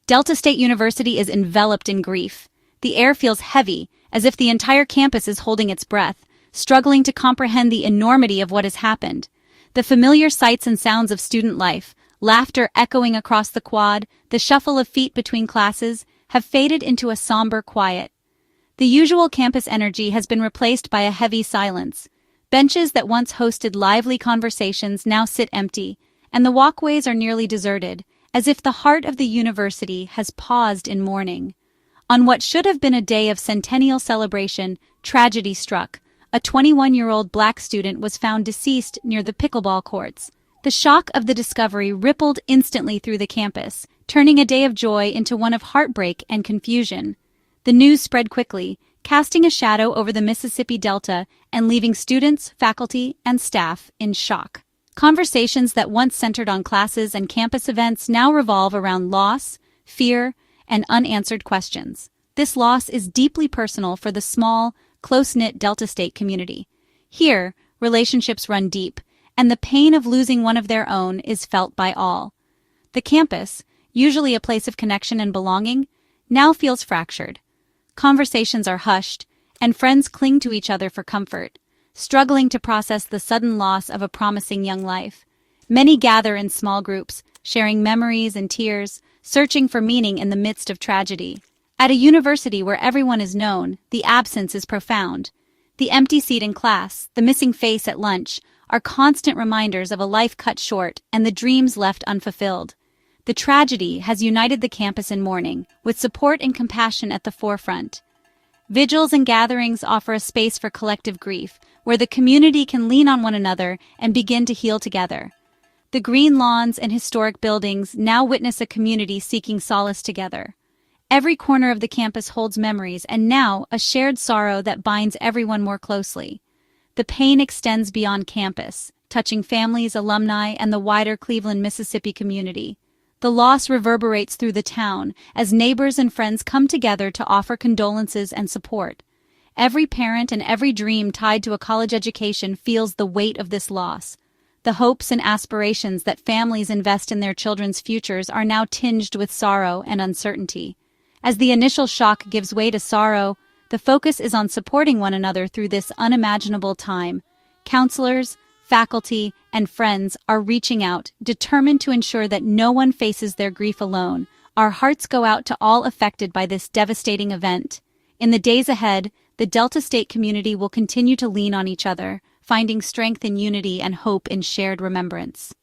Delta State University is enveloped in grief. The air feels heavy, as if the entire campus is holding its breath, struggling to comprehend the enormity of what has happened. The familiar sights and sounds of student life, laughter echoing across the quad, the shuffle of feet between classes, have faded into a somber quiet. The usual campus energy has been replaced by a heavy silence. Benches that once hosted lively conversations now sit empty, and the walkways are nearly deserted, as if the heart of the university has paused in mourning. On what should have been a day of centennial celebration, tragedy struck. A 21-year-old black student was found deceased near the pickleball courts. The shock of the discovery rippled instantly through the campus, turning a day of joy into one of heartbreak and confusion. The news spread quickly, casting a shadow over the Mississippi Delta and leaving students, faculty, and staff in shock. Conversations that once centered on classes and campus events now revolve around loss, fear, and unanswered questions. This loss is deeply personal for the small, close-knit Delta State community. Here, relationships run deep, and the pain of losing one of their own is felt by all. The campus, usually a place of connection and belonging, now feels fractured. Conversations are hushed, and friends cling to each other for comfort, struggling to process the sudden loss of a promising young life. Many gather in small groups, sharing memories and tears, searching for meaning in the midst of tragedy. At a university where everyone is known, the absence is profound. The empty seat in class, the missing face at lunch, are constant reminders of a life cut short and the dreams left unfulfilled. The tragedy has united the campus in mourning, with support and compassion at the forefront. Vigils and gatherings offer a space for collective grief, where the community can lean on one another and begin to heal together. The green lawns and historic buildings now witness a community seeking solace together. Every corner of the campus holds memories and now a shared sorrow that binds everyone more closely. The pain extends beyond campus, touching families, alumni, and the wider Cleveland, Mississippi community. The loss reverberates through the town as neighbors and friends come together to offer condolences and support. Every parent and every dream tied to a college education feels the weight of this loss. The hopes and aspirations that families invest in their children's futures are now tinged with sorrow and uncertainty. As the initial shock gives way to sorrow, the focus is on supporting one another through this unimaginable time. Counselors, faculty, and friends are reaching out, determined to ensure that no one faces their grief alone. Our hearts go out to all affected by this devastating event. In the days ahead, the Delta State community will continue to lean on each other, finding strength in unity and hope in shared remembrance.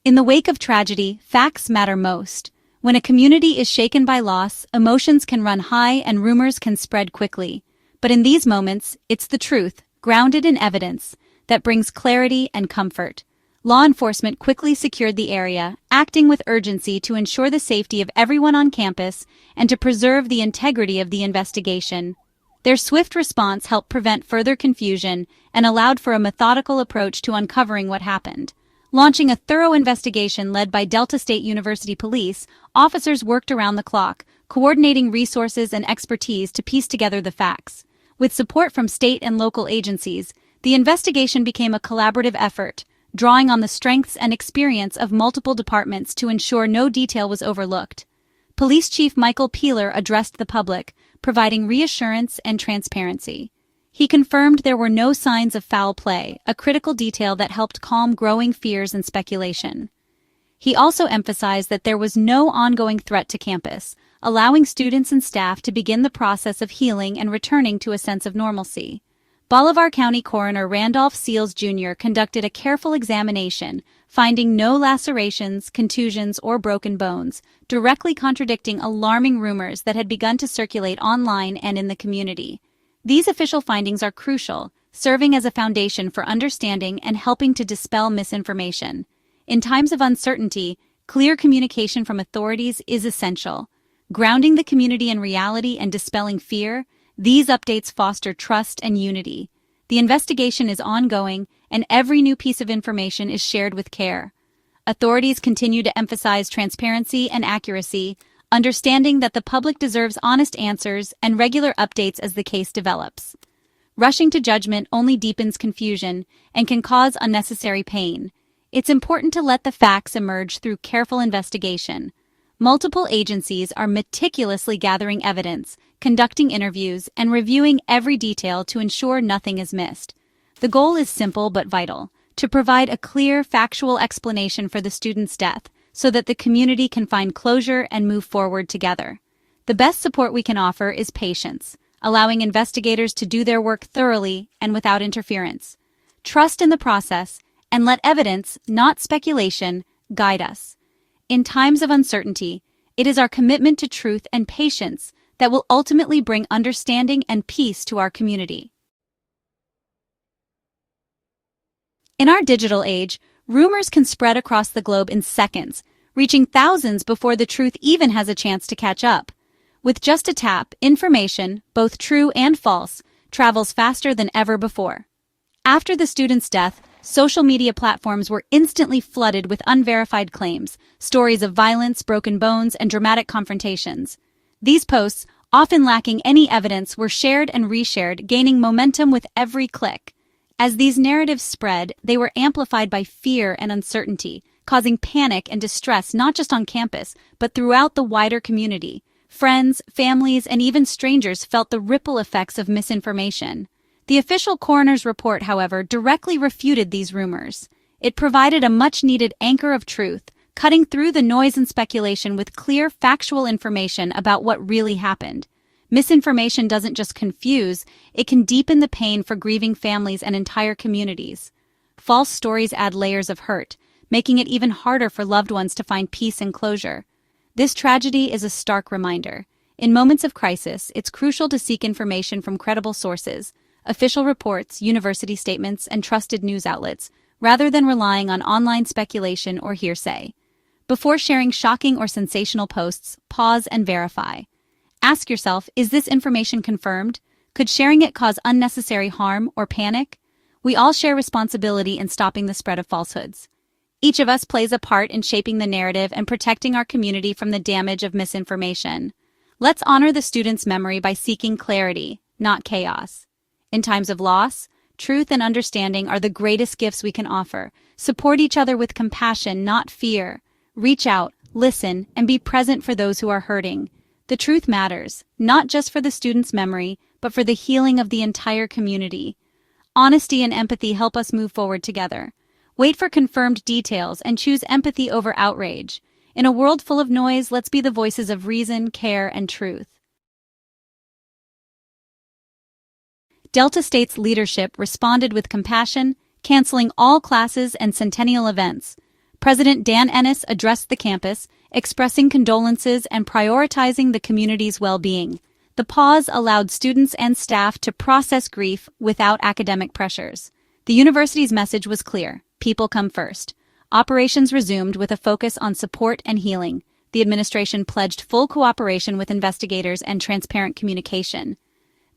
In the wake of tragedy, facts matter most. When a community is shaken by loss, emotions can run high and rumors can spread quickly. But in these moments, it's the truth, grounded in evidence, that brings clarity and comfort. Law enforcement quickly secured the area, acting with urgency to ensure the safety of everyone on campus and to preserve the integrity of the investigation. Their swift response helped prevent further confusion and allowed for a methodical approach to uncovering what happened. Launching a thorough investigation led by Delta State University Police, officers worked around the clock, coordinating resources and expertise to piece together the facts. With support from state and local agencies, the investigation became a collaborative effort, drawing on the strengths and experience of multiple departments to ensure no detail was overlooked. Police Chief Michael Peeler addressed the public, providing reassurance and transparency. He confirmed there were no signs of foul play, a critical detail that helped calm growing fears and speculation. He also emphasized that there was no ongoing threat to campus, allowing students and staff to begin the process of healing and returning to a sense of normalcy. Bolivar County Coroner Randolph Seals Jr. conducted a careful examination, finding no lacerations, contusions, or broken bones, directly contradicting alarming rumors that had begun to circulate online and in the community. These official findings are crucial, serving as a foundation for understanding and helping to dispel misinformation. In times of uncertainty, clear communication from authorities is essential. Grounding the community in reality and dispelling fear, these updates foster trust and unity. The investigation is ongoing, and every new piece of information is shared with care. Authorities continue to emphasize transparency and accuracy, understanding that the public deserves honest answers and regular updates as the case develops. Rushing to judgment only deepens confusion and can cause unnecessary pain. It's important to let the facts emerge through careful investigation. Multiple agencies are meticulously gathering evidence, conducting interviews, and reviewing every detail to ensure nothing is missed. The goal is simple but vital: to provide a clear, factual explanation for the student's death so that the community can find closure and move forward together. The best support we can offer is patience, allowing investigators to do their work thoroughly and without interference. Trust in the process and let evidence, not speculation, guide us. In times of uncertainty, it is our commitment to truth and patience that will ultimately bring understanding and peace to our community. In our digital age, rumors can spread across the globe in seconds, reaching thousands before the truth even has a chance to catch up. With just a tap, information, both true and false, travels faster than ever before. After the student's death, social media platforms were instantly flooded with unverified claims, stories of violence, broken bones, and dramatic confrontations. These posts, often lacking any evidence, were shared and reshared, gaining momentum with every click. As these narratives spread, they were amplified by fear and uncertainty, causing panic and distress not just on campus, but throughout the wider community. Friends, families, and even strangers felt the ripple effects of misinformation. The official coroner's report, however, directly refuted these rumors. It provided a much-needed anchor of truth, cutting through the noise and speculation with clear, factual information about what really happened. Misinformation doesn't just confuse, it can deepen the pain for grieving families and entire communities. False stories add layers of hurt, making it even harder for loved ones to find peace and closure. This tragedy is a stark reminder. In moments of crisis, it's crucial to seek information from credible sources, official reports, university statements, and trusted news outlets, rather than relying on online speculation or hearsay. Before sharing shocking or sensational posts, pause and verify. Ask yourself, is this information confirmed? Could sharing it cause unnecessary harm or panic? We all share responsibility in stopping the spread of falsehoods. Each of us plays a part in shaping the narrative and protecting our community from the damage of misinformation. Let's honor the student's memory by seeking clarity, not chaos. In times of loss, truth and understanding are the greatest gifts we can offer. Support each other with compassion, not fear. Reach out, listen, and be present for those who are hurting. The truth matters, not just for the student's memory, but for the healing of the entire community. Honesty and empathy help us move forward together. Wait for confirmed details and choose empathy over outrage. In a world full of noise, let's be the voices of reason, care, and truth. Delta State's leadership responded with compassion, canceling all classes and centennial events. President Dan Ennis addressed the campus, expressing condolences and prioritizing the community's well-being. The pause allowed students and staff to process grief without academic pressures. The university's message was clear: people come first. Operations resumed with a focus on support and healing. The administration pledged full cooperation with investigators and transparent communication.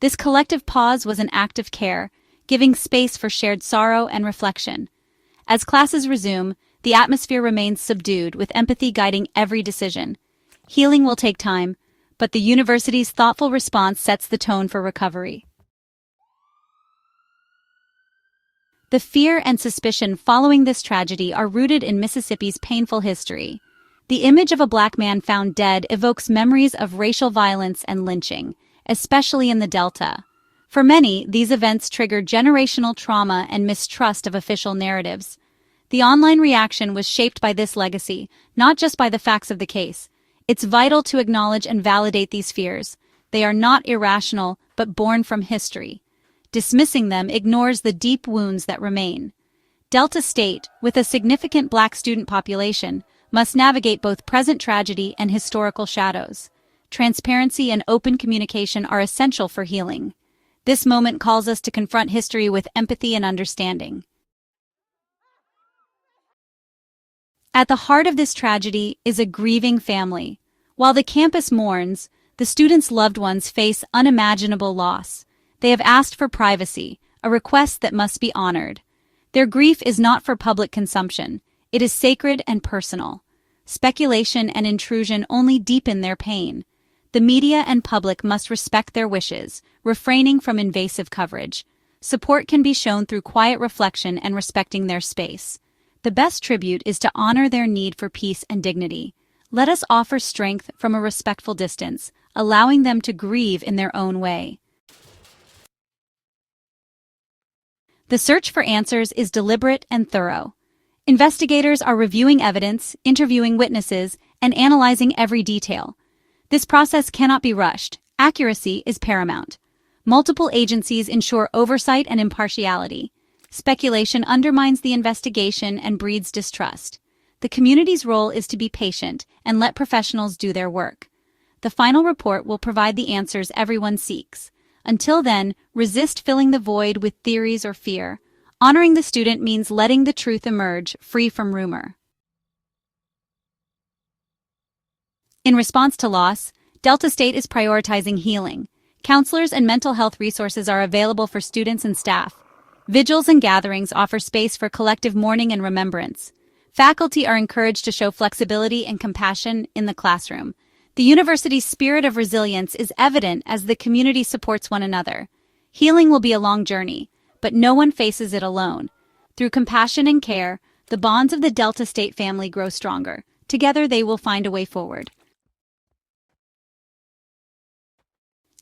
This collective pause was an act of care, giving space for shared sorrow and reflection. As classes resume, the atmosphere remains subdued, with empathy guiding every decision. Healing will take time, but the university's thoughtful response sets the tone for recovery. The fear and suspicion following this tragedy are rooted in Mississippi's painful history. The image of a black man found dead evokes memories of racial violence and lynching, especially in the Delta. For many, these events trigger generational trauma and mistrust of official narratives. The online reaction was shaped by this legacy, not just by the facts of the case. It's vital to acknowledge and validate these fears. They are not irrational, but born from history. Dismissing them ignores the deep wounds that remain. Delta State, with a significant black student population, must navigate both present tragedy and historical shadows. Transparency and open communication are essential for healing. This moment calls us to confront history with empathy and understanding. At the heart of this tragedy is a grieving family. While the campus mourns, the students' loved ones face unimaginable loss. They have asked for privacy, a request that must be honored. Their grief is not for public consumption. It is sacred and personal. Speculation and intrusion only deepen their pain. The media and public must respect their wishes, refraining from invasive coverage. Support can be shown through quiet reflection and respecting their space. The best tribute is to honor their need for peace and dignity. Let us offer strength from a respectful distance, allowing them to grieve in their own way. The search for answers is deliberate and thorough. Investigators are reviewing evidence, interviewing witnesses, and analyzing every detail. This process cannot be rushed. Accuracy is paramount. Multiple agencies ensure oversight and impartiality. Speculation undermines the investigation and breeds distrust. The community's role is to be patient and let professionals do their work. The final report will provide the answers everyone seeks. Until then, resist filling the void with theories or fear. Honoring the student means letting the truth emerge, free from rumor. In response to loss, Delta State is prioritizing healing. Counselors and mental health resources are available for students and staff. Vigils and gatherings offer space for collective mourning and remembrance. Faculty are encouraged to show flexibility and compassion in the classroom. The university's spirit of resilience is evident as the community supports one another. Healing will be a long journey, but no one faces it alone. Through compassion and care, the bonds of the Delta State family grow stronger. Together they will find a way forward.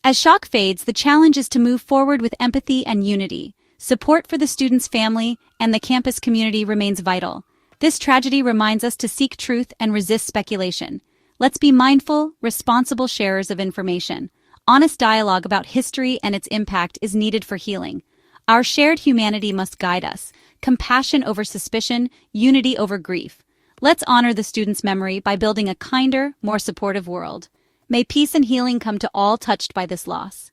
As shock fades, the challenge is to move forward with empathy and unity. Support for the student's family and the campus community remains vital. This tragedy reminds us to seek truth and resist speculation. Let's be mindful, responsible sharers of information. Honest dialogue about history and its impact is needed for healing. Our shared humanity must guide us. Compassion over suspicion, unity over grief. Let's honor the student's memory by building a kinder, more supportive world. May peace and healing come to all touched by this loss.